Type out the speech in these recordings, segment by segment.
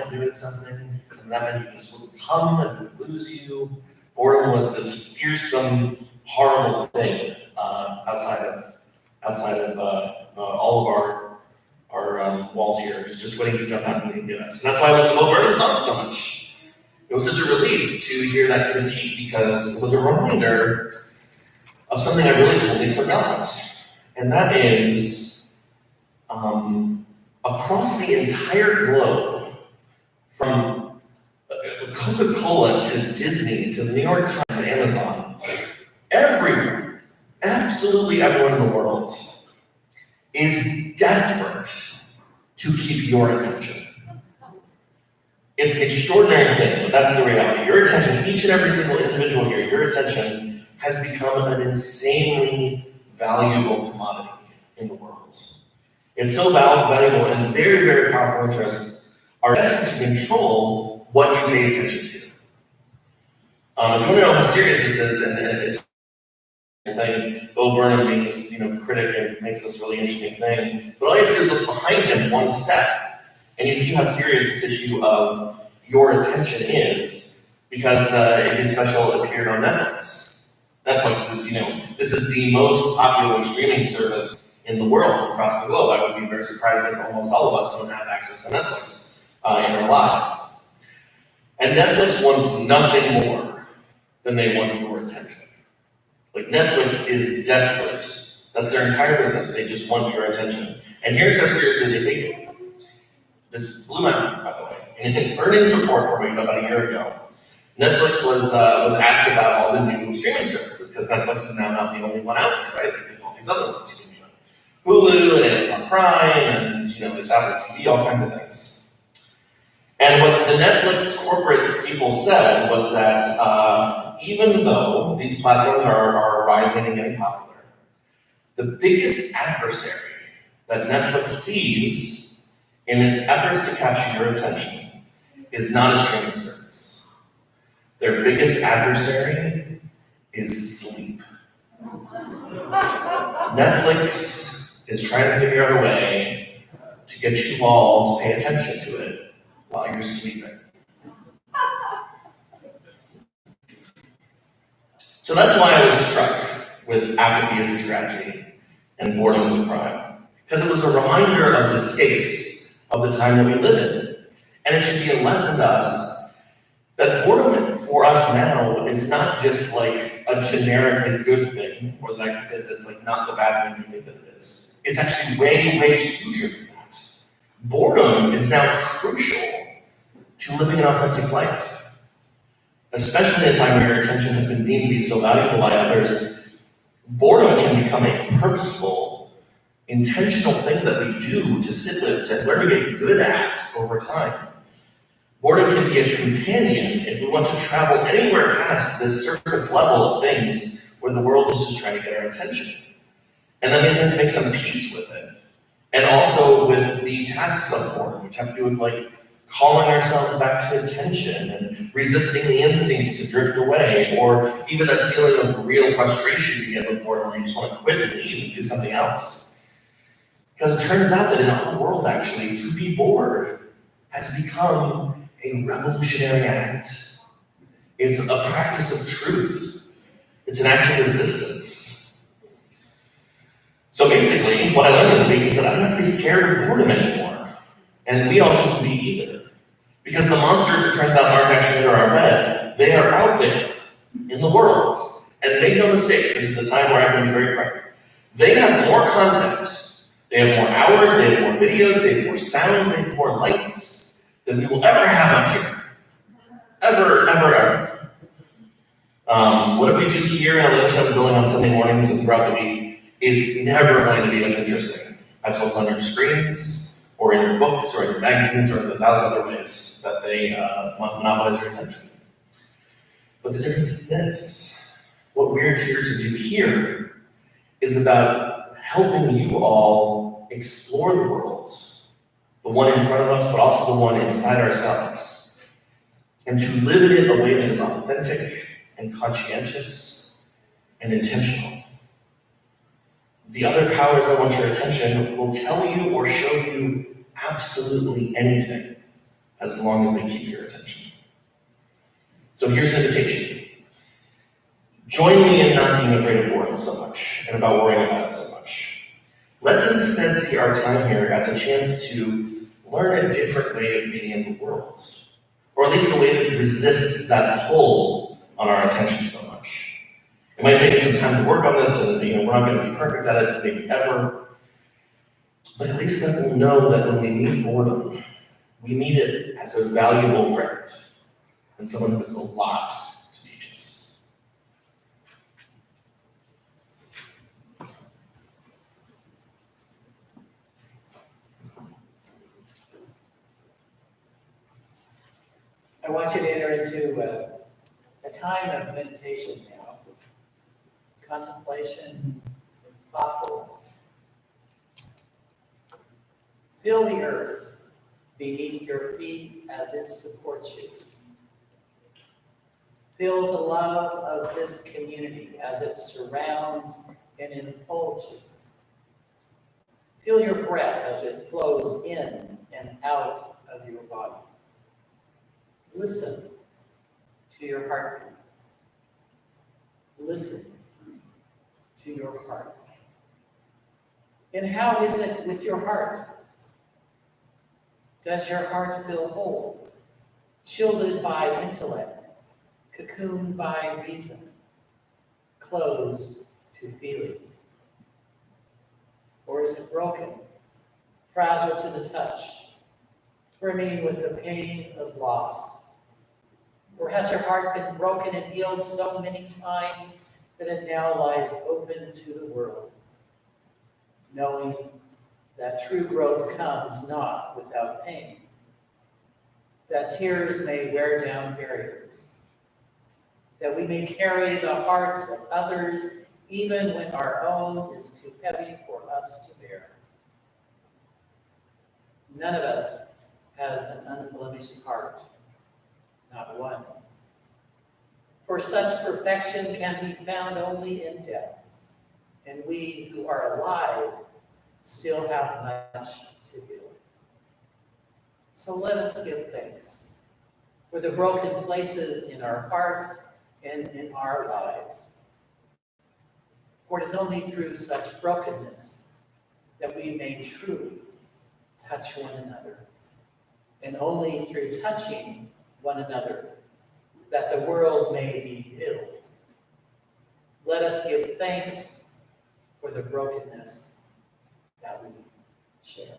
time doing something, and that meant you just wouldn't come and it would lose you. Boredom was this fearsome, horrible thing outside of all of our walls here. It's just waiting to jump out and get us. And that's why I love the Bo Burnham song so much. It was such a relief to hear that critique because it was a reminder of something I really totally forgot. And that is, across the entire globe, from Coca-Cola to Disney to the New York Times to Amazon, everyone, absolutely everyone in the world, is desperate to keep your attention. It's an extraordinary thing, but that's the reality. Your attention, each and every single individual here, your attention has become an insanely valuable commodity in the world. It's so valuable, and very, very powerful interests are desperate to control what you pay attention to. If you want to know how serious this is, and it's a thing, Bo Burnham being this critic and makes this really interesting thing, but all you have to do is look behind him one step, and you see how serious this issue of your attention is, because his special appeared on Netflix. Netflix is, this is the most popular streaming service in the world across the globe. I would be very surprised if almost all of us don't have access to Netflix in our lives. And Netflix wants nothing more than they want your attention. Like, Netflix is desperate. That's their entire business. They just want your attention. And here's how seriously they take it. This blew my mind, by the way. In an earnings report from about a year ago, Netflix was asked about all the new streaming services, because Netflix is now not the only one out there, right? There's all these other ones. You can be on Hulu and Amazon Prime, and there's Apple TV, all kinds of things. And what the Netflix corporate people said was that even though these platforms are rising and getting popular, the biggest adversary that Netflix sees in its efforts to capture your attention is not a streaming service. Their biggest adversary is sleep. Netflix is trying to figure out a way to get you all to pay attention to it while you're sleeping. So that's why I was struck with apathy as a tragedy and boredom as a crime, because it was a reminder of the stakes of the time that we live in. And it should be a lesson to us that boredom for us now is not just like a generically good thing, or that I can say that's like not the bad thing we think that it is. It's actually way, way huger than that. Boredom is now crucial to living an authentic life, especially in a time where your attention has been deemed to be so valuable by others. Boredom can become a purposeful, intentional thing that we do to sit with, to learn to get good at over time. Boredom can be a companion if we want to travel anywhere past this surface level of things where the world is just trying to get our attention. And that means we have to make some peace with it. And also with the tasks of boredom, which have to do with like calling ourselves back to attention and resisting the instincts to drift away, or even that feeling of real frustration you get with boredom where you just want to quit and leave and do something else. Because it turns out that in our world, actually, to be bored has become a revolutionary act. It's a practice of truth. It's an act of resistance. So basically, what I learned this week is that I don't have to be scared of boredom anymore. And we all shouldn't be either. Because the monsters, it turns out, aren't actually under our bed. They are out there in the world. And make no mistake, this is a time where I can be very frank. They have more content. They have more hours, they have more videos, they have more sounds, they have more lights than we will ever have up here. Ever, ever, ever. What we do here and on the other side of the building on Sunday mornings and throughout the week is never going to be as interesting as what's on your screens, or in your books, or in your magazines, or in 1,000 other ways that they monopolize your attention. But the difference is this. What we're here to do here is about helping you all explore the world, the one in front of us, but also the one inside ourselves, and to live in it a way that is authentic and conscientious and intentional. The other powers that want your attention will tell you or show you absolutely anything as long as they keep your attention. So here's an invitation. Join me in not being afraid of boredom so much and about worrying about it so much. Let's instead see our time here as a chance to learn a different way of being in the world, or at least a way that resists that pull on our attention so much. It might take us some time to work on this, and we're not going to be perfect at it, maybe ever, but at least that we'll know that when we meet boredom, we meet it as a valuable friend and someone who has a lot to teach us. I want you to enter into a time of meditation now, contemplation, and thoughtfulness. Feel the earth beneath your feet as it supports you. Feel the love of this community as it surrounds and enfolds you. Feel your breath as it flows in and out of your body. Listen to your heartbeat. Listen to your heart. And how is it with your heart? Does your heart feel whole, shielded by intellect, cocooned by reason, closed to feeling? Or is it broken, fragile to the touch, brimming with the pain of loss? Or has your heart been broken and healed so many times that it now lies open to the world, knowing that true growth comes not without pain, that tears may wear down barriers, that we may carry the hearts of others even when our own is too heavy for us to bear. None of us has an unblemished heart, not one. For such perfection can be found only in death, and we who are alive still have much to heal. So let us give thanks for the broken places in our hearts and in our lives. For it is only through such brokenness that we may truly touch one another, and only through touching one another that the world may be healed. Let us give thanks for the brokenness that we share.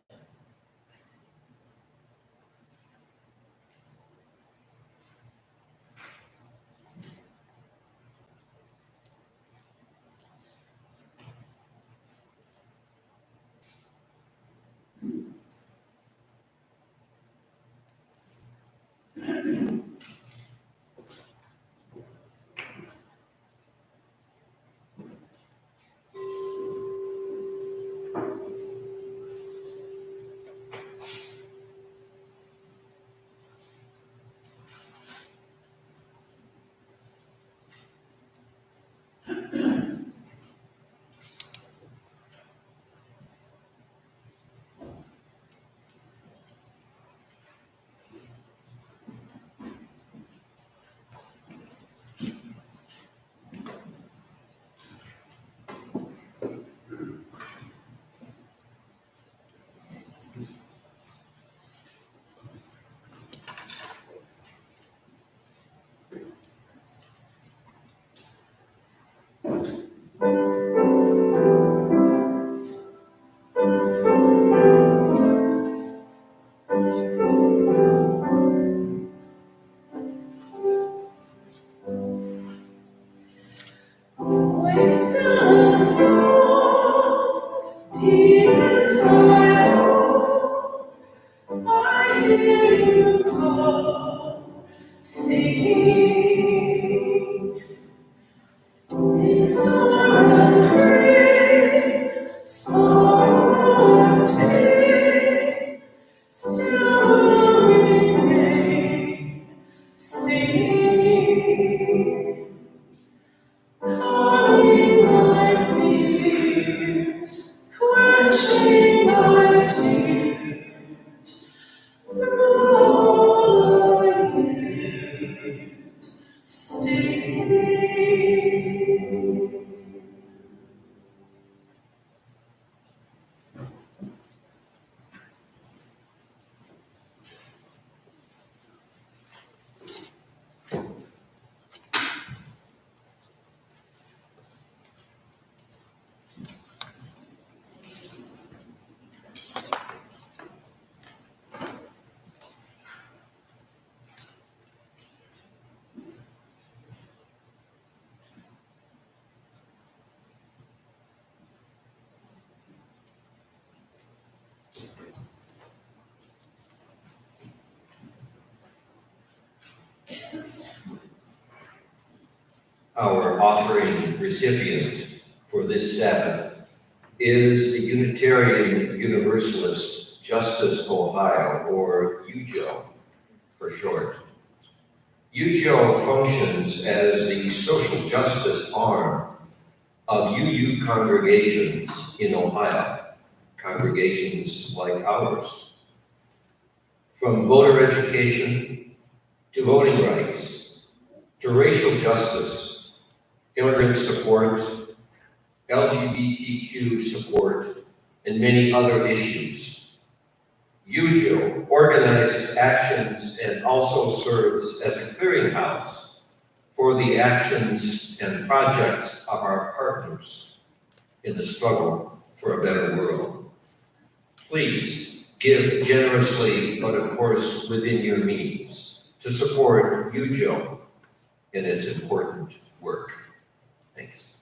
Our offering recipient for this Sabbath is the Unitarian Universalist Justice Ohio, or UJO for short. UJO functions as the social justice arm of UU congregations in Ohio, congregations like ours. From voter education to voting rights to racial justice, immigrant support, LGBTQ support, and many other issues. UJO organizes actions and also serves as a clearinghouse for the actions and projects of our partners in the struggle for a better world. Please give generously, but of course within your means, to support UJO in its important work. Thanks.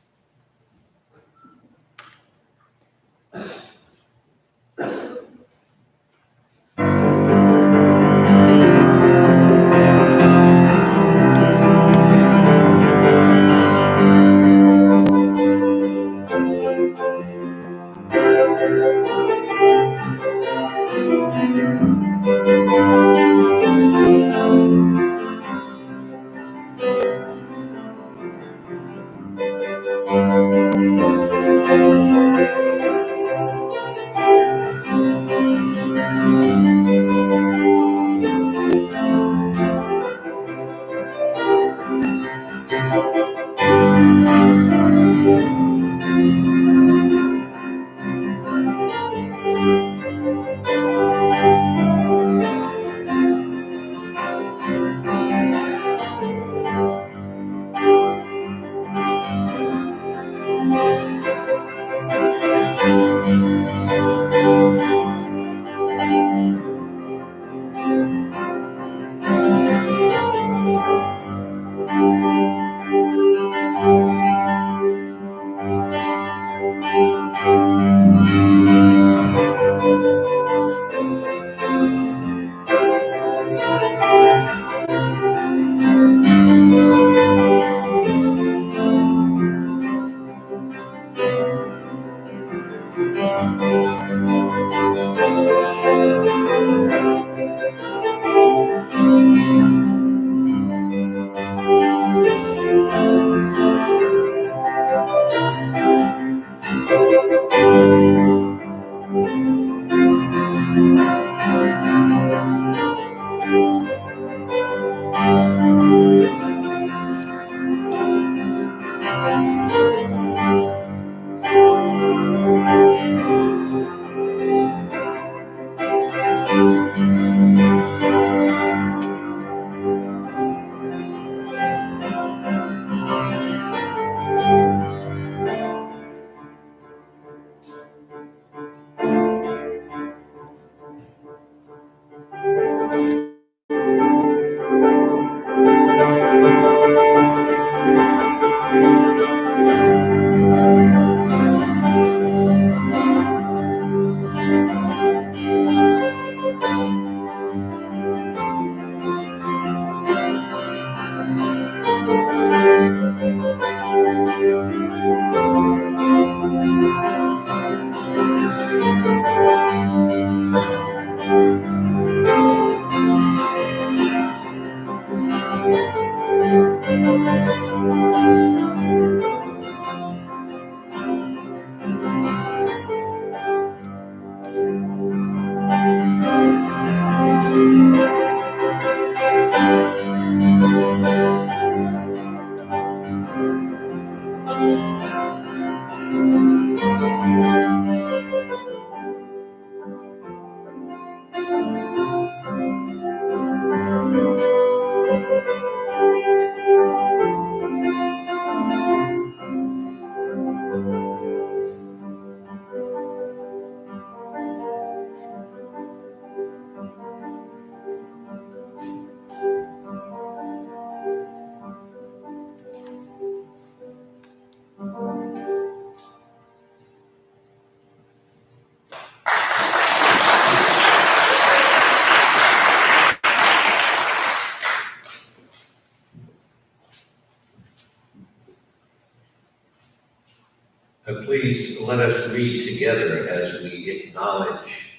Please let us read together as we acknowledge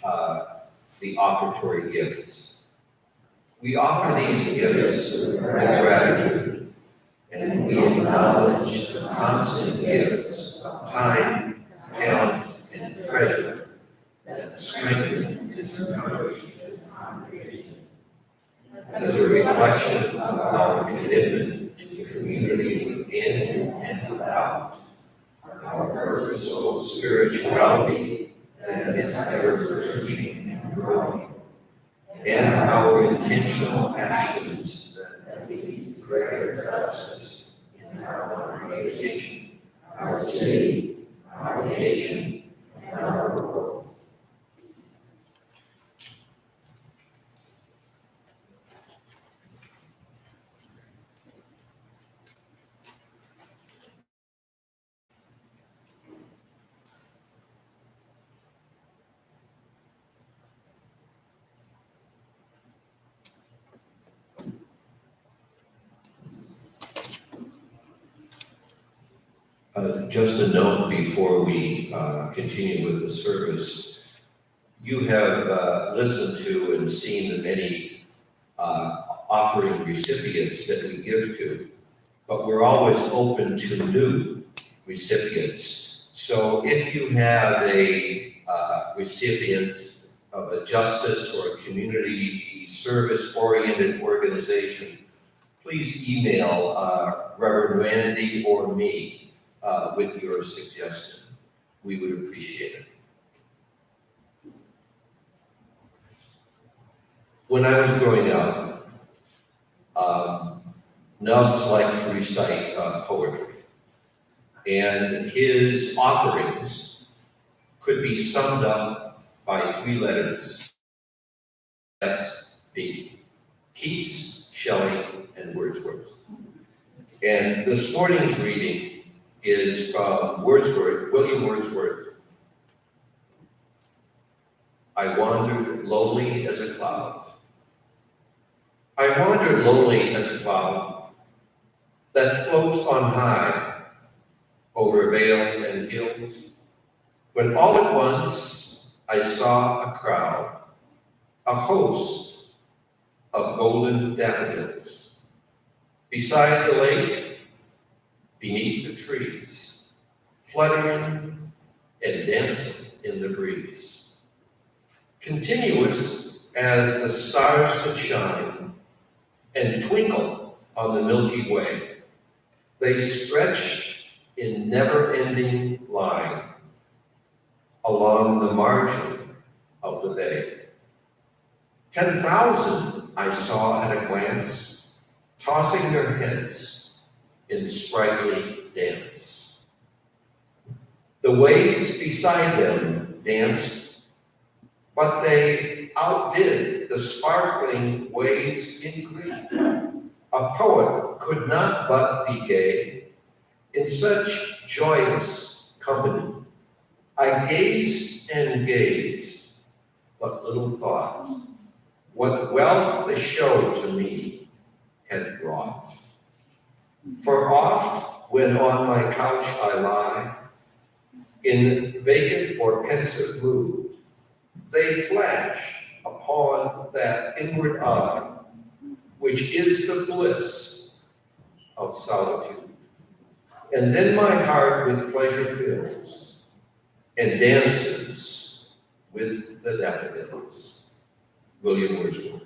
the offertory gifts. We offer these gifts with gratitude, and we acknowledge the constant gifts of time, talent, and treasure that strengthen this congregation. As a reflection of our commitment to the community within and without, our purposeful spirituality that is ever flourishing and growing, and our intentional actions that lead to greater justice in our congregation, our city, our nation, and our world. Just a note before we continue with the service. You have listened to and seen the many offering recipients that we give to, but we're always open to new recipients. So if you have a recipient of a justice or a community service-oriented organization, please email Reverend Randy or me with your suggestion. We would appreciate it. When I was growing up, Nubs liked to recite poetry, and his offerings could be summed up by 3 letters: S.B. Keats, Shelley, and Wordsworth. And this morning's reading is from Wordsworth, William Wordsworth. I wandered lonely as a cloud. I wandered lonely as a cloud that floats on high over vale and hills, when all at once I saw a crowd, a host of golden daffodils, beside the lake, beneath the trees, fluttering and dancing in the breeze. Continuous as the stars that shine and twinkle on the Milky Way, they stretched in never-ending line along the margin of the bay. 10,000 I saw at a glance, tossing their heads in sprightly dance. The waves beside them danced, but they outdid the sparkling waves in green. A poet could not but be gay in such joyous company. I gazed and gazed, but little thought what wealth the show to me had brought. For oft, when on my couch I lie, in vacant or pensive mood, they flash upon that inward eye, which is the bliss of solitude. And then my heart with pleasure fills, and dances with the daffodils. William Wordsworth.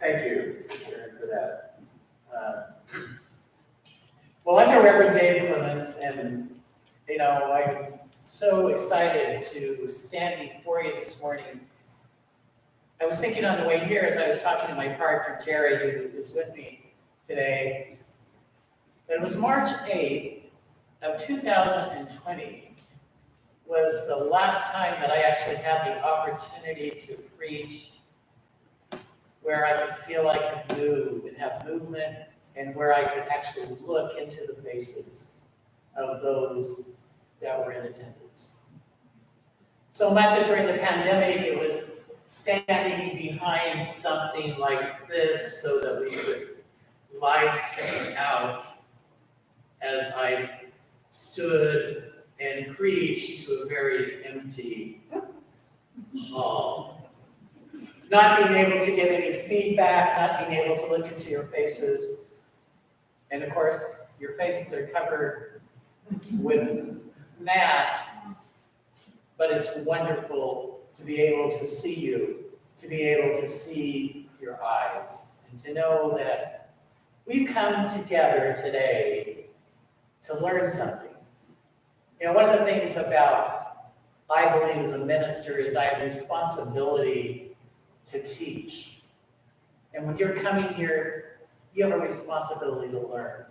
Thank you, Sharon, for that. Well, I'm the Reverend Dave Clements, and I'm so excited to stand before you this morning. I was thinking on the way here as I was talking to my partner, Jerry, who is with me today, that it was March 8th of 2020 was the last time that I actually had the opportunity to preach where I could feel I could move and have movement, and where I could actually look into the faces of those that were in attendance. So much of during the pandemic, it was standing behind something like this so that we could live stream out as I stood and preached to a very empty hall. Not being able to get any feedback, not being able to look into your faces. And of course, your faces are covered with masks, but it's wonderful to be able to see you, to be able to see your eyes, and to know that we've come together today to learn something. One of the things about, I believe, as a minister is I have a responsibility to teach. And when you're coming here, you have a responsibility to learn.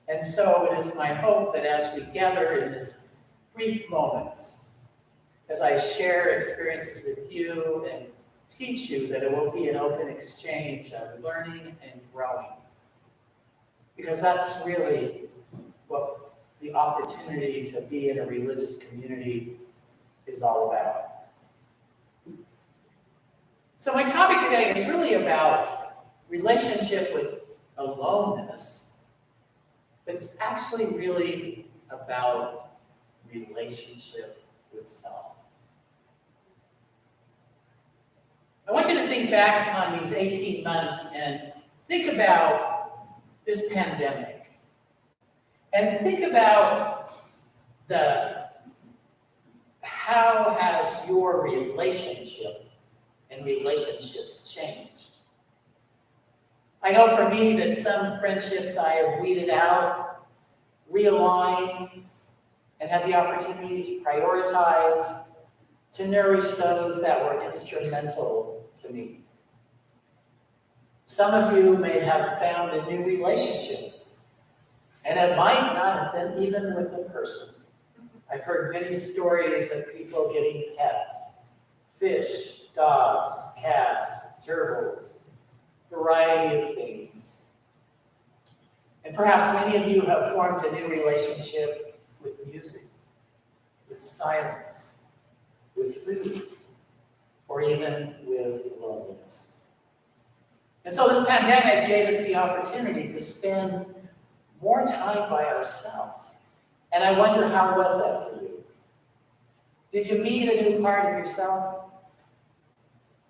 And so it is my hope that as we gather in this brief moments, as I share experiences with you and teach you, that it will be an open exchange of learning and growing. Because that's really what the opportunity to be in a religious community is all about. So my topic today is really about relationship with aloneness, but it's actually really about relationship with self. I want you to think back upon these 18 months and think about this pandemic. And think about how has your relationship and relationships changed? I know for me that some friendships I have weeded out, realigned, and had the opportunity to prioritize, to nourish those that were instrumental to me. Some of you may have found a new relationship, and it might not have been even with a person. I've heard many stories of people getting pets, fish, dogs, cats, gerbils, variety of things. And perhaps many of you have formed a new relationship with music, with silence, with food, or even with loneliness. And so this pandemic gave us the opportunity to spend more time by ourselves. And I wonder, how was that for you? Did you meet a new part of yourself?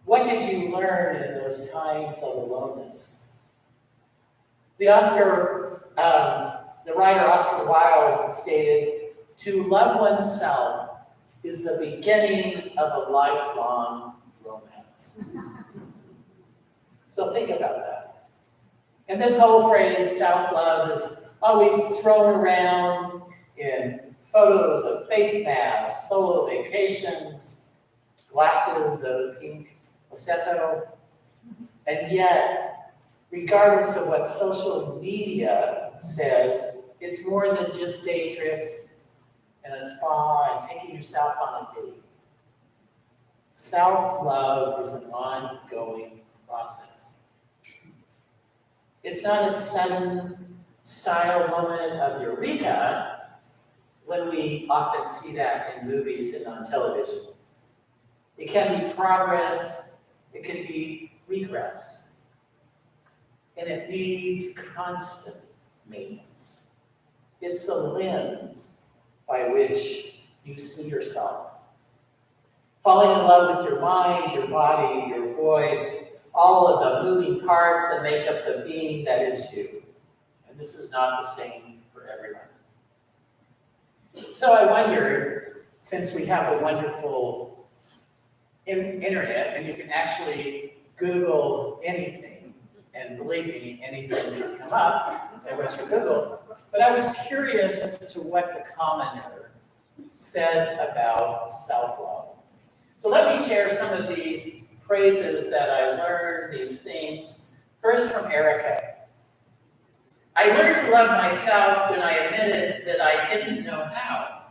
What did you learn in those times of aloneness? The writer Oscar Wilde stated, "To love oneself is the beginning of a lifelong romance." So think about that. And this whole phrase, self-love, is always thrown around in photos of face masks, solo vacations, glasses of pink Prosecco. And yet, regardless of what social media says, it's more than just day trips and a spa and taking yourself on a date. Self-love is an ongoing process. It's not a sudden style moment of eureka when we often see that in movies and on television. It can be progress, it can be regress, and it needs constant maintenance. It's a lens by which you see yourself. Falling in love with your mind, your body, your voice, all of the moving parts that make up the being that is you. And this is not the same for everyone. So I wonder, since we have a wonderful internet, and you can actually Google anything, and believe me, anything can come up at what you Google, but I was curious as to what the commenter said about self-love. So let me share some of these phrases that I learned, these things. First, from Erica. "I learned to love myself when I admitted that I didn't know how.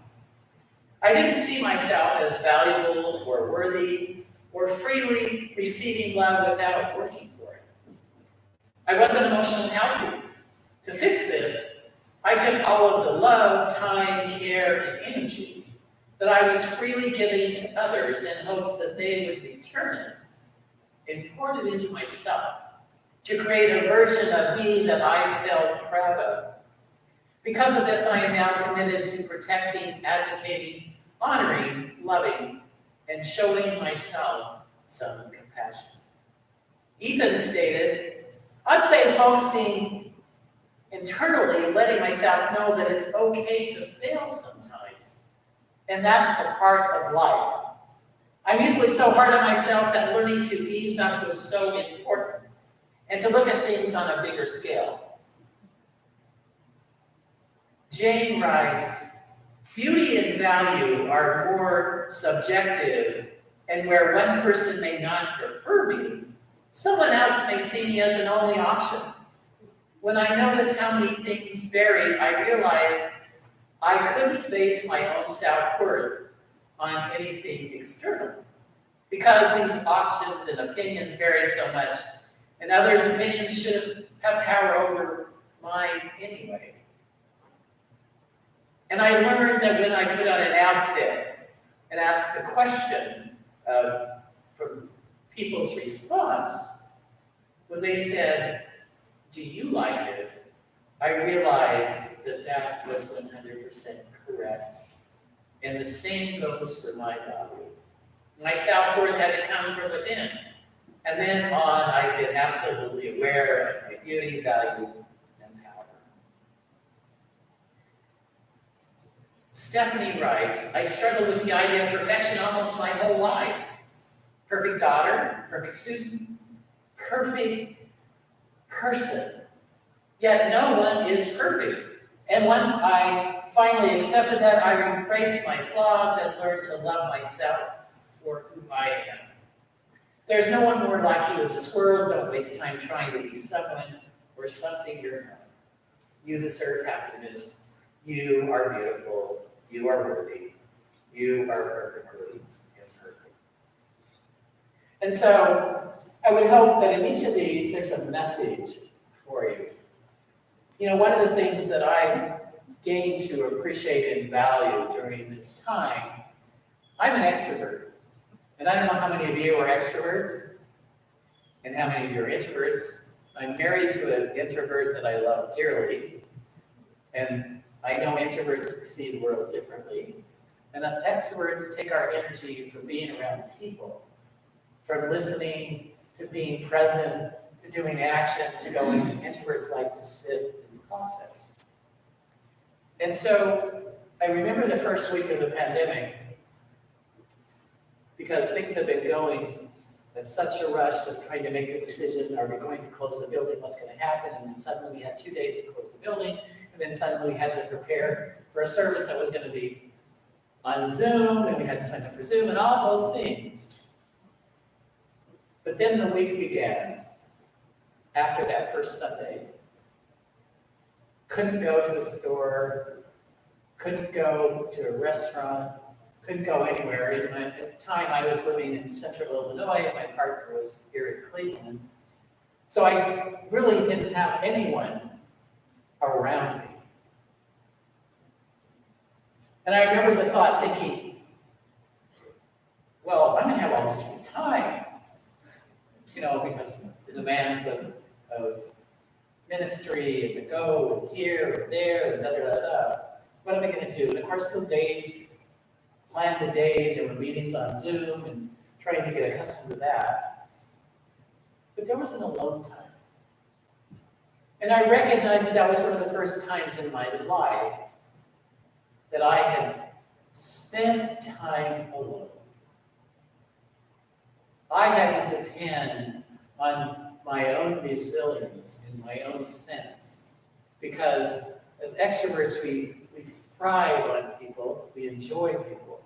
I didn't see myself as valuable or worthy or freely receiving love without working for it. I wasn't emotionally healthy. To fix this, I took all of the love, time, care, and energy that I was freely giving to others in hopes that they would return it and poured it into myself to create a version of me that I felt proud of. Because of this, I am now committed to protecting, advocating, honoring, loving, and showing myself some compassion." Ethan stated, "I'd say focusing internally and letting myself know that it's okay to fail sometimes. And that's the part of life. I'm usually so hard on myself that learning to ease up was so important, and to look at things on a bigger scale." Jane writes, "Beauty and value are more subjective, and where one person may not prefer me, someone else may see me as an only option. When I noticed how many things vary, I realized I couldn't base my own self-worth on anything external, because these options and opinions vary so much, and others' opinions should have power over mine anyway. And I learned that when I put on an outfit and asked the question from people's response, when they said, 'Do you like it?' I realized that that was 100% correct. And the same goes for my value. My self-worth had to come from within. And then on, I've been absolutely aware of my beauty, value, and power." Stephanie writes, "I struggled with the idea of perfection almost my whole life. Perfect daughter, perfect student, perfect person. Yet no one is perfect. And once I finally accepted that, I embraced my flaws and learned to love myself for who I am. There's no one more like you in this world. Don't waste time trying to be someone or something you're not. You deserve happiness. You are beautiful. You are worthy. You are perfectly imperfect. And so I would hope that in each of these, there's a message for you. You know, one of the things that I gained to appreciate and value during this time, I'm an extrovert. And I don't know how many of you are extroverts and how many of you are introverts. I'm married to an introvert that I love dearly. And I know introverts see the world differently. And us extroverts take our energy from being around people, from listening to being present to doing action to going. Introverts like to sit and process. And so I remember the first week of the pandemic, because things have been going at such a rush of trying to make the decision, are we going to close the building, what's going to happen? And then suddenly we had 2 days to close the building, and then suddenly we had to prepare for a service that was going to be on Zoom, and we had to sign up for Zoom, and all those things. But then the week began, after that first Sunday. Couldn't go to the store, couldn't go to a restaurant, couldn't go anywhere. At the time, I was living in central Illinois, and my partner was here in Cleveland. So I really didn't have anyone around me. And I remember the thought thinking, well, I'm going to have all this free time, you know, because the demands of ministry and to go and here and there and da-da-da-da. What am I going to do? And of course, the days, planned the day, there were meetings on Zoom and trying to get accustomed to that. But there was an alone time. And I recognized that that was one of the first times in my life that I had spent time alone. I had to depend on my own resilience and my own sense. Because as extroverts, we thrive on people, we enjoy people.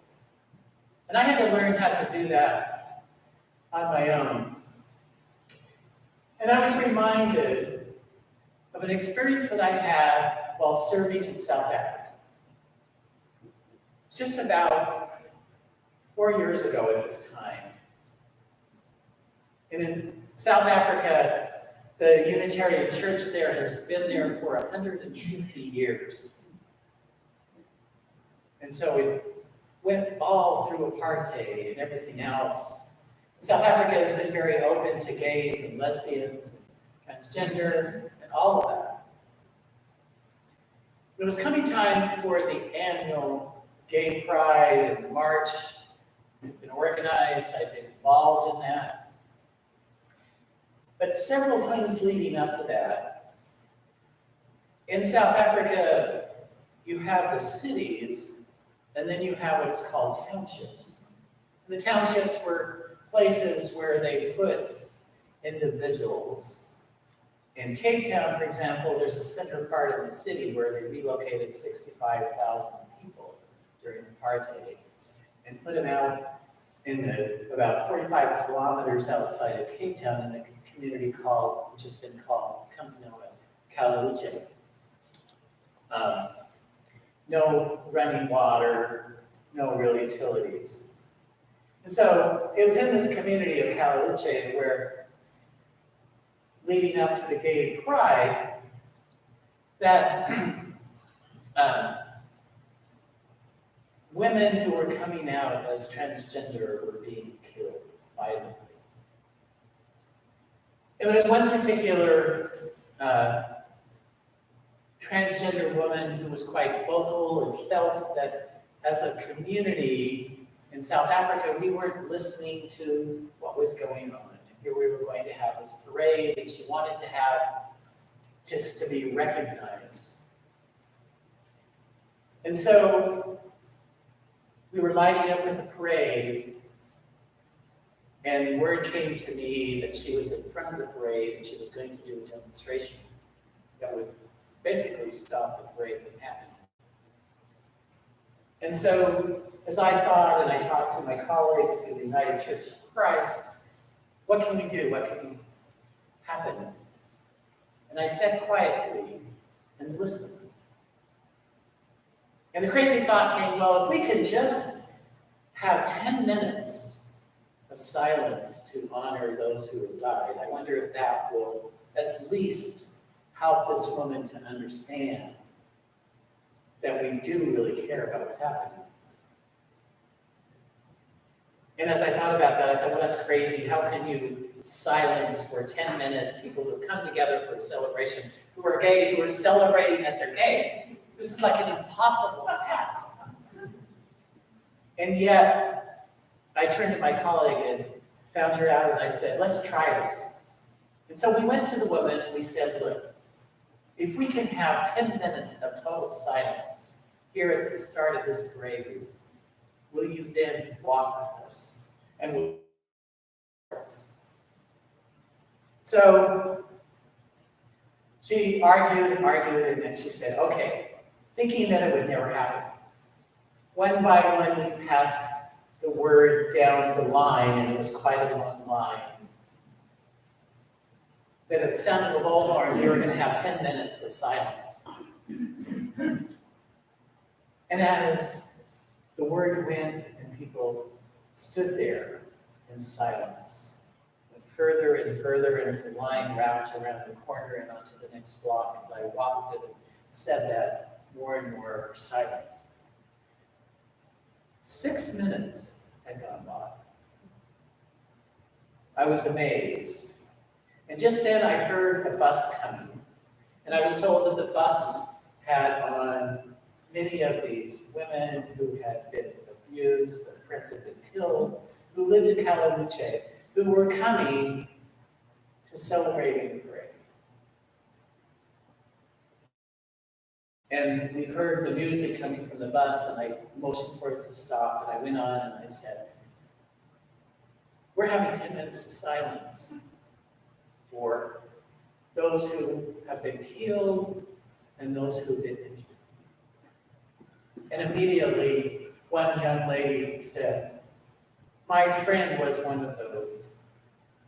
And I had to learn how to do that on my own. And I was reminded of an experience that I had while serving in South Africa. Just about 4 years ago at this time. And in South Africa, the Unitarian Church there has been there for 150 years. And so it went all through apartheid and everything else. South Africa has been very open to gays and lesbians and transgender and all of that. It was coming time for the annual Gay Pride and March. I'd been organized, I'd been involved in that. But several things leading up to that. In South Africa, you have the cities, and then you have what's called townships. The townships were places where they put individuals. In Cape Town, for example, there's a center part of the city where they relocated 65,000 people during apartheid and put them out in about 45 kilometers outside of Cape Town in a community which has been come to know as Kalauche. No running water, no real utilities. And so it was in this community of Kalauche where, leading up to the Gay Pride, that women who were coming out as transgender were being killed violently. And there's one particular transgender woman who was quite vocal and felt that as a community in South Africa, we weren't listening to what was going on. And here we were going to have this parade, and she wanted to have just to be recognized. And so we were lighting up for the parade, and word came to me that she was in front of the parade and she was going to do a demonstration that would basically stop the parade from happening. And so, as I thought, and I talked to my colleagues through the United Church of Christ, what can we do? What can happen? And I sat quietly and listened. And the crazy thought came, well, if we could just have 10 minutes of silence to honor those who have died, I wonder if that will at least help this woman to understand that we do really care about what's happening. And as I thought about that, I thought, well, that's crazy. How can you silence for 10 minutes people who come together for a celebration, who are gay, who are celebrating that they're gay? This is like an impossible task. And yet, I turned to my colleague and found her out, and I said, let's try this. And so we went to the woman and we said, look, if we can have 10 minutes of total silence here at the start of this parade, will you then walk with us? And we'll walk with us. So she argued and argued, and then she said, okay, thinking that it would never happen. One by one, we passed the word down the line, and it was quite a long line. That at the sound of the bullhorn, we were going to have 10 minutes of silence. And as the word went and people stood there in silence, and further and further, and as the line wrapped around the corner and onto the next block, as I walked it and said that, more and more were silent. 6 minutes had gone by. I was amazed. And just then I heard a bus coming. And I was told that the bus had on many of these women who had been abused, their friends had been killed, who lived in Kalamuche, who were coming to celebrate in the parade. And we heard the music coming from the bus, and I motioned for it to stop, and I went on and I said, we're having 10 minutes of silence for those who have been killed and those who have been injured. And immediately, one young lady said, my friend was one of those,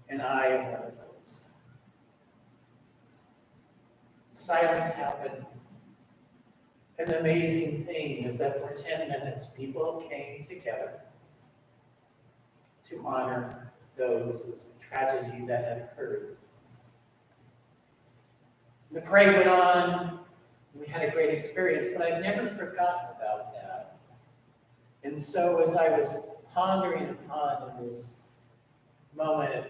and I am one of those. Silence happened. An amazing thing is that for 10 minutes, people came together to honor those whose tragedy that had occurred. The parade went on. We had a great experience, but I've never forgotten about that. And so as I was pondering upon this moment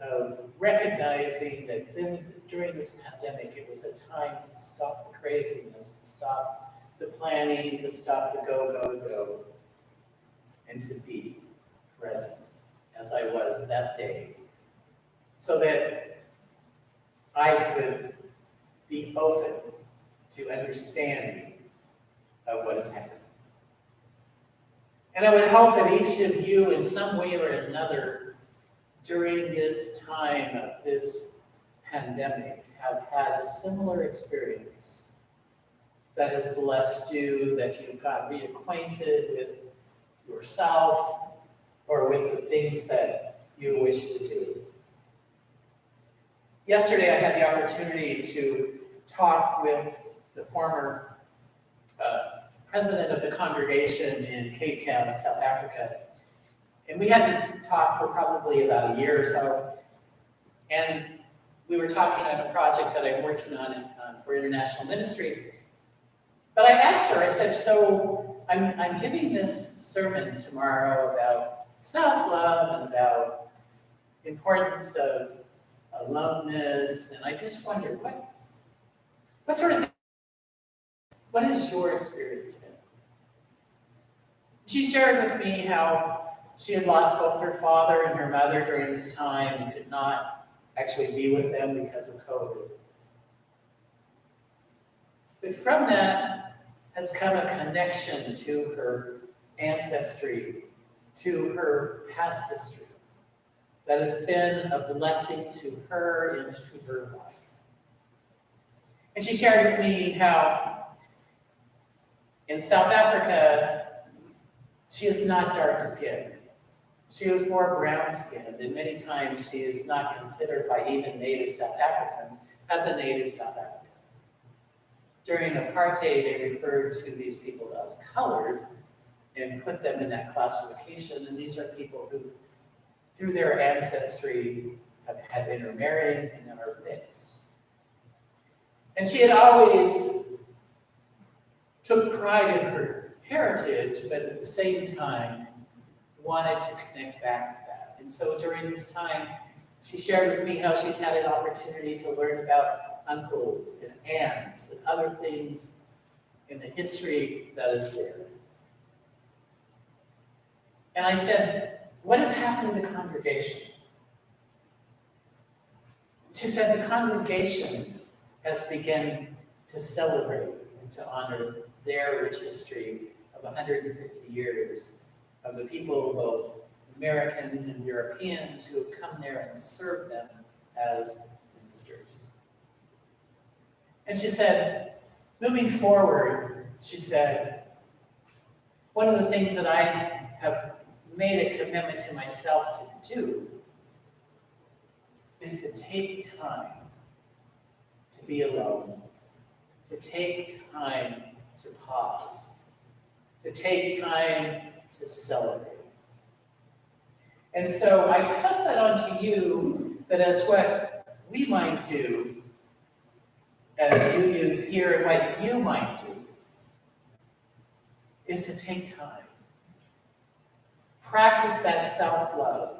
of recognizing that then during this pandemic, it was a time to stop the craziness, to stop the planning, to stop the go, go, go, and to be present as I was that day, so that I could be open to understanding of what is happening. And I would hope that each of you, in some way or another, during this time of this pandemic, have had a similar experience that has blessed you, that you've got reacquainted with yourself or with the things that you wish to do. Yesterday, I had the opportunity to talk with the former president of the congregation in Cape Town, South Africa. And we hadn't talked for probably about a year or so. And we were talking on a project that I'm working on for international ministry. But I asked her, I said, so I'm giving this sermon tomorrow about self-love and about the importance of aloneness. And I just wondered, what sort of thing, what has your experience been? She shared with me how she had lost both her father and her mother during this time and could not actually be with them because of COVID. But from that has come a connection to her ancestry, to her past history, that has been a blessing to her and to her life. And she shared with me how in South Africa, she is not dark-skinned. She was more brown-skinned, and many times she is not considered by even native South Africans as a native South African. During apartheid, they referred to these people as colored and put them in that classification. And these are people who, through their ancestry, have had intermarried and are mixed. And she had always took pride in her heritage, but at the same time wanted to connect back with that. And so during this time, she shared with me how she's had an opportunity to learn about uncles and aunts and other things in the history that is there. And I said, what has happened to the congregation? She said the congregation has begun to celebrate and to honor their rich history of 150 years of the people, both Americans and Europeans, who have come there and served them as ministers. And she said, moving forward, she said, one of the things that I have made a commitment to myself to do is to take time to be alone, to take time to pause, to take time to celebrate. And so I pass that on to you, that as what we might do, as you use here, and what you might do, is to take time. Practice that self-love.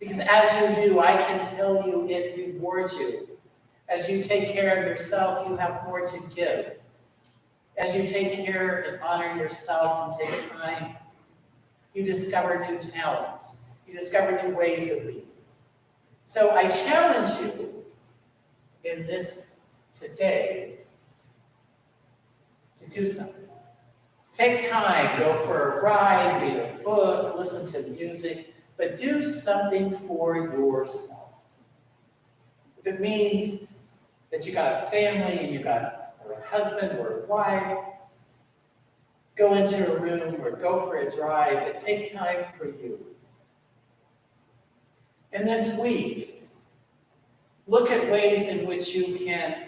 Because as you do, I can tell you it rewards you. As you take care of yourself, you have more to give. As you take care and honor yourself and take time, you discover new talents. You discover new ways of being. So I challenge you in this today to do something. Take time, go for a ride, read a book, listen to music, but do something for yourself. If it means that you got a family and you got a husband or a wife, go into a room or go for a drive, but take time for you. And this week, look at ways in which you can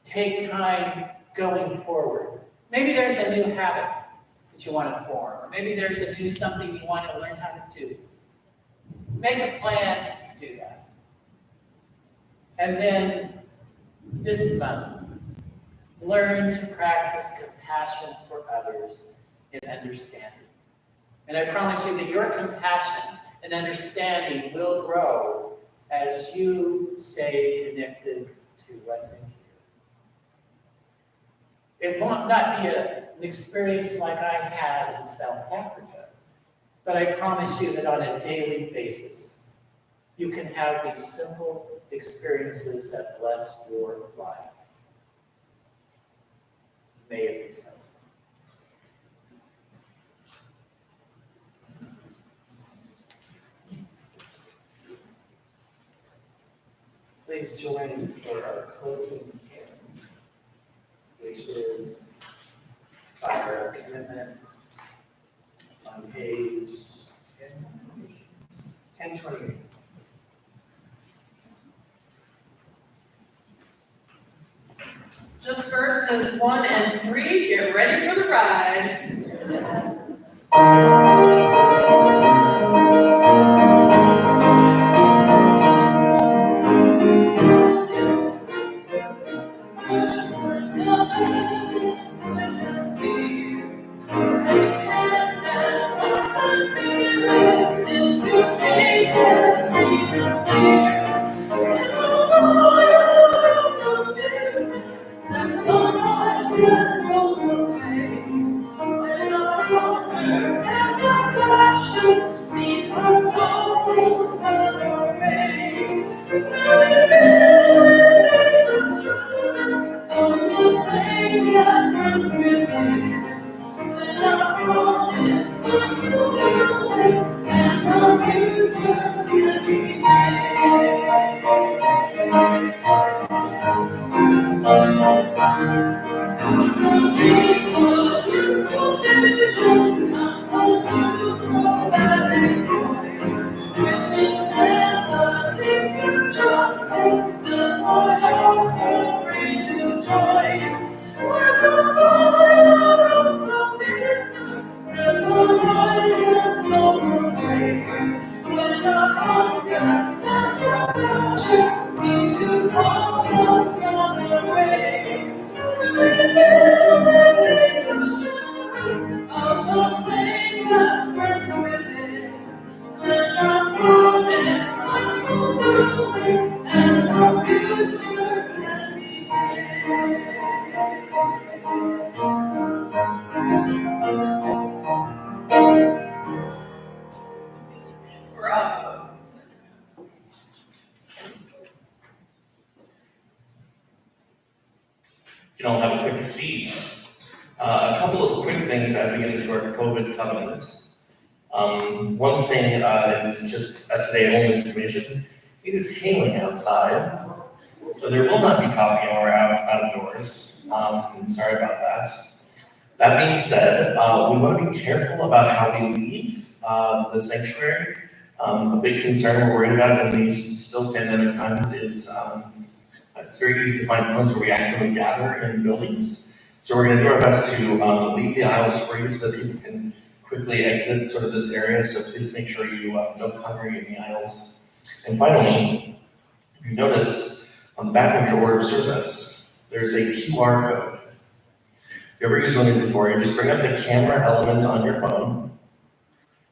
take time going forward. Maybe there's a new habit that you want to form, or maybe there's a new something you want to learn how to do. Make a plan to do that. And then this month, learn to practice compassion for others and understanding. And I promise you that your compassion and understanding will grow as you stay connected to what's in here. It won't not be an experience like I had in South Africa, but I promise you that on a daily basis, you can have these simple experiences that bless your life. May it be so. Please join for our closing hymn, which is by our commitment on page 1028. Just verses 1 and 3, get ready for the ride. Justice, the Lord our courageous choice. soul praise. When our hunger and our passion need to call us on the way. When we live in assurance of the flame that burns within. When our promise finds fulfillment and our future can begin. Bravo. You can all have a quick seat. A couple of quick things as we get into our COVID covenants. One thing is just today only information. It is hailing outside, so there will not be coffee hour outdoors. Sorry about that. That being said, we want to be careful about how we leave the sanctuary. A big concern we're worried about in these still pandemic times is it's very easy to find points where we actually gather in buildings. So we're going to do our best to leave the aisles free so that people can quickly exit sort of this area. So please make sure you don't congregate in the aisles. And finally, if you've noticed, on the back of your order of service, there's a QR code. If you ever used one of these before, you just bring up the camera element on your phone,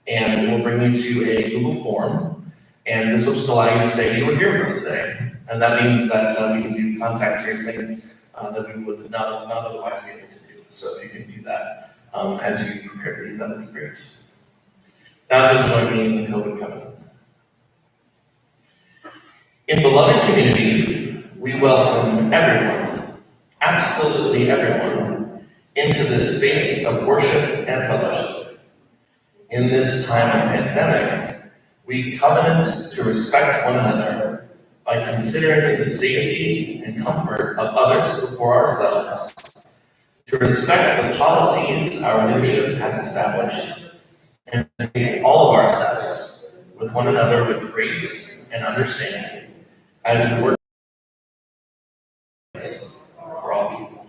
and it will bring you to a Google form. And this will just allow you to say you were here with us today. And that means that we can do contact tracing that we would not otherwise be able to do. So if you can do that as you prepare to leave, that would be great. Now if you'll join me in the COVID covenant. In beloved community, we welcome everyone, absolutely everyone, into this space of worship and fellowship. In this time of pandemic, we covenant to respect one another by considering the safety and comfort of others before ourselves, to respect the policies our leadership has established, and to take all of our steps with one another with grace and understanding as we work for all people.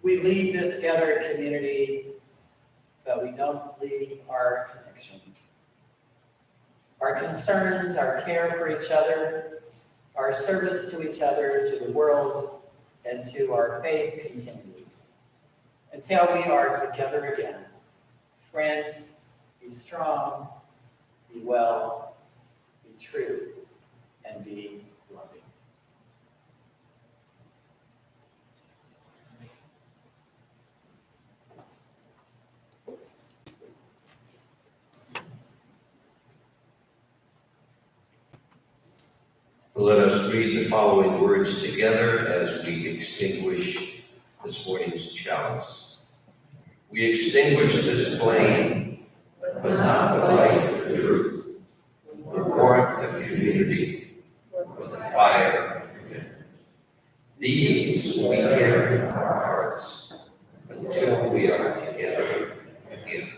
We lead this gathered community, but we don't leave our connection. Our concerns, our care for each other, our service to each other, to the world, and to our faith continues until we are together again. Friends, be strong, be well, be true, and be loving. Let us read the following words together as we extinguish this morning's chalice. We extinguish this flame, but not the light of truth, the warmth of community, or the fire of commitment. These we carry in our hearts until we are together again.